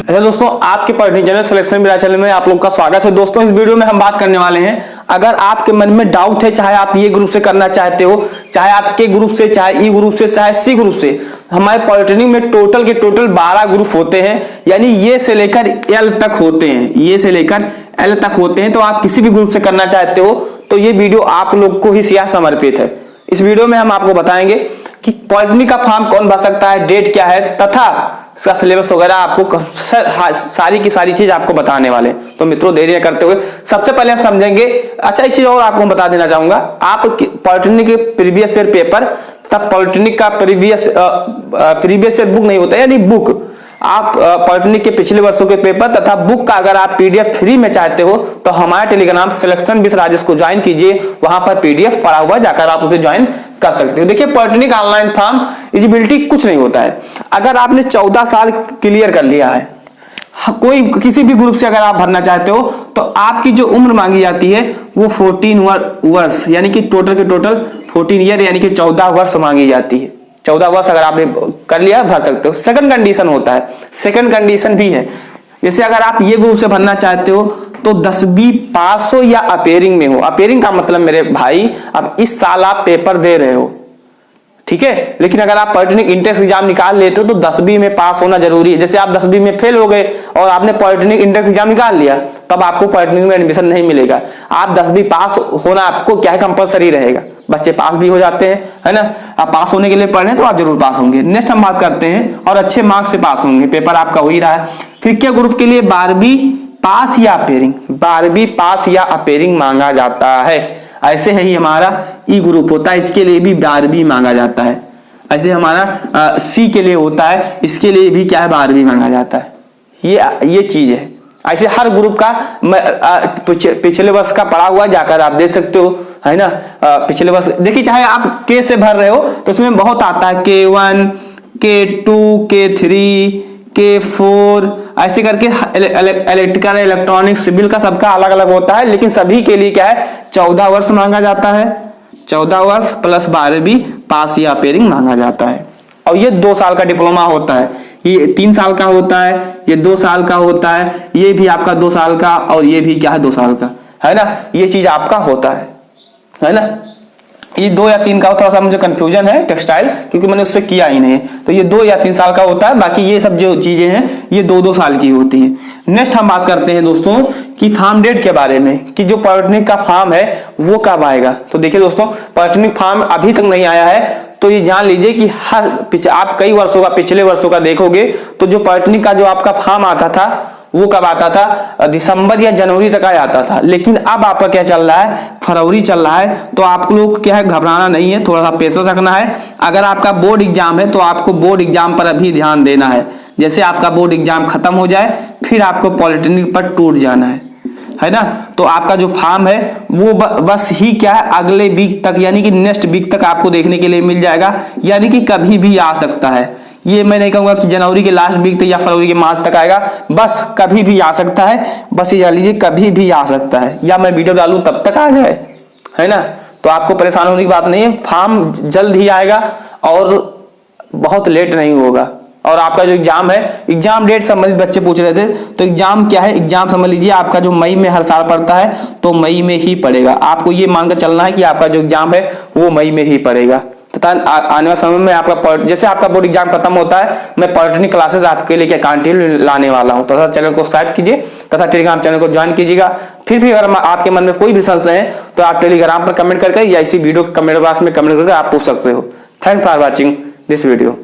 Hello दोस्तों, आपके polytechnic general selection मेरा चैनल में आप लोग का स्वागत है। दोस्तों, इस वीडियो में हम बात करने वाले हैं, अगर आपके मन में डाउट है, चाहे आप ये ग्रुप से करना चाहते हो, चाहे आपके ग्रुप से, चाहे ई ग्रुप से, चाहे सी ग्रुप से, हमारे पॉलिटेक्निक में टोटल के टोटल 12 ग्रुप होते हैं, यानी ये से लेकर एल तक होते हैं, ये से लेकर एल तक होते हैं। तो आप किसी भी ग्रुप से करना चाहते हो तो ये वीडियो आप लोग को ही समर्पित है। इस वीडियो में हम आपको बताएंगे कि पॉलिटेक्निक का फॉर्म कौन भर सकता है, डेट क्या है, तथा इसका सिलेबस वगैरह आपको सारी की सारी चीज आपको बताने वाले। तो मित्रों, देरी न करते हुए सबसे पहले हम समझेंगे। अच्छा, एक चीज और आपको बता देना चाहूंगा, आप पॉलिटेक्निक के प्रीवियस ईयर पेपर तब पॉलिटेक्निक का प्रीवियस ईयर बुक नहीं होता, यानी बुक आप पॉलिटेक्निक के पिछले वर्षों के पेपर तथा बुक का अगर आप पीडीएफ फ्री में चाहते हो तो हमारे टेलीग्राम सिलेक्शन विद राजेश को ज्वाइन कीजिए। वहां पर पीडीएफ पड़ा हुआ, जाकर आप उसे ज्वाइन कर सकते हो। देखिए, पॉलिटेक्निक ऑनलाइन फॉर्म एलिजिबिलिटी कुछ नहीं होता है। अगर आपने 14 साल क्लियर कर लिया है, कोई किसी भी ग्रुप से अगर आप भरना चाहते हो तो आपकी जो उम्र मांगी जाती है वो 14 वर्ष, यानी कि टोटल के टोटल 14 ईयर, यानी कि 14 वर्ष मांगी जाती है। 14 वर्ष अगर आपने कर लिया भर सकते हो। सेकंड कंडीशन होता है, सेकंड कंडीशन भी है, जैसे अगर आप ये ग्रुप से भरना चाहते हो तो 10वीं पास हो या अपेयरिंग में हो। अपेयरिंग का मतलब मेरे भाई, अब इस साल आप पेपर दे रहे हो, ठीक है, लेकिन अगर आप पॉलिटेक्निक इंट्रेंस एग्जाम निकाल लेते हो तो 10वीं में पास होना जरूरी है। जैसे आप 10वीं में फेल हो गए और आपने पॉलिटेक्निक इंट्रेंस एग्जाम निकाल लिया, तब आपको पॉलिटेक्निक में एडमिशन नहीं मिलेगा। आप 10वीं पास होना आपको क्या है, कंपलसरी रहेगा। बच्चे पास भी हो जाते हैं, है ना। आप पास होने के लिए पढ़ रहे हैं तो आप जरूर पास होंगे। नेक्स्ट हम बात करते हैं, और अच्छे मार्क्स से पास होंगे, पेपर आपका हो ही रहा है। फिर क्या ग्रुप के लिए 12वीं पास या अपेयरिंग, 12वीं पास या अपेयरिंग मांगा जाता है। ऐसे ही हमारा ई ग्रुप होता है, इसके लिए भी 12वीं मांगा जाता है। ऐसे हमारा सी के लिए होता है, इसके लिए भी क्या है, 12वीं मांगा जाता है। ये चीज है। ऐसे हर ग्रुप का पिछले वर्ष का पढ़ा हुआ जाकर आप देख सकते हो, है ना। पिछले वर्ष देखिए, चाहे आप के से भर रहे हो तो उसमें बहुत आता है, K1, K2, K3, K4, ऐसे करके इलेक्ट्रिकल, इलेक्ट्रॉनिक्स, सिविल का सबका अलग अलग होता है, लेकिन सभी के लिए क्या है, 14 वर्ष मांगा जाता है। 14 वर्ष प्लस 12वीं पास या अपेयरिंग मांगा जाता है। और ये 2 साल का डिप्लोमा होता है, ये 3 साल का होता है, ये 2 साल का होता है, ये भी आपका 2 साल का, और ये भी क्या है, 2 साल का, है ना। ये चीज आपका होता है ना। ये 2 या 3 का, थोड़ा सा मुझे कंफ्यूजन है टेक्सटाइल, क्योंकि मैंने उससे किया ही नहीं। तो ये 2 या 3 साल का होता है, बाकी ये सब जो चीजें हैं ये 2-2 साल की होती है। नेक्स्ट हम बात करते हैं दोस्तों कि फॉर्म डेट के बारे में, कि जो पॉलिटेक्निक का फॉर्म है वो कब आएगा। तो देखिए दोस्तों, पॉलिटेक्निक फॉर्म अभी तक नहीं आया है, तो ये जान लीजिए कि आप कई वर्षों का, पिछले वर्षों का देखोगे तो जो पॉलिटेक्निक का जो आपका फॉर्म आता था वो कब आता था, दिसंबर या जनवरी तक आता था। लेकिन अब आपका क्या चल रहा है, फरवरी चल रहा है। तो आप लोग क्या है, घबराना नहीं है, थोड़ा सा पेशेंस रखना है। अगर आपका बोर्ड एग्जाम है तो आपको बोर्ड एग्जाम पर अभी ध्यान देना है। जैसे आपका बोर्ड एग्जाम खत्म हो जाए फिर आपको पॉलिटेक्निक पर टूट जाना है ना। तो आपका जो फॉर्म है वो बस ही क्या है, अगले वीक तक, यानी कि नेक्स्ट वीक तक आपको देखने के लिए मिल जाएगा, यानी कि कभी भी आ सकता है। ये मैं नहीं कहूंगा कि जनवरी के लास्ट वीक तक या फरवरी के मार्च तक आएगा, बस कभी भी आ सकता है। बस ये जान लीजिए, कभी भी आ सकता है, या मैं वीडियो डालूं तब तक आ जाए, है ना। तो आपको परेशान होने की बात नहीं है, फॉर्म जल्द ही आएगा और बहुत लेट नहीं होगा। और आपका जो एग्जाम है, एग्जाम डेट संबंधित बच्चे पूछ रहे थे, तो एग्जाम क्या है, एग्जाम समझ लीजिए आपका जो मई में हर साल पड़ता है तो मई में ही पड़ेगा। आपको ये मानकर चलना है कि आपका जो एग्जाम है वो मई में ही पड़ेगा। तथा आने वाले समय में आपका जैसे आपका बोर्ड एग्जाम खत्म होता है, मैं पॉलिटेक्निक क्लासेस आपके लिए कंटिन्यू लाने वाला हूं। तो चैनल को सब्सक्राइब कीजिए तथा टेलीग्राम चैनल को ज्वाइन कीजिएगा। फिर भी अगर आपके मन में कोई भी संशय है तो आप टेलीग्राम पर कमेंट करके या इसी वीडियो कमेंट बॉक्स में कमेंट करके आप पूछ सकते हो। Thanks for watching this video.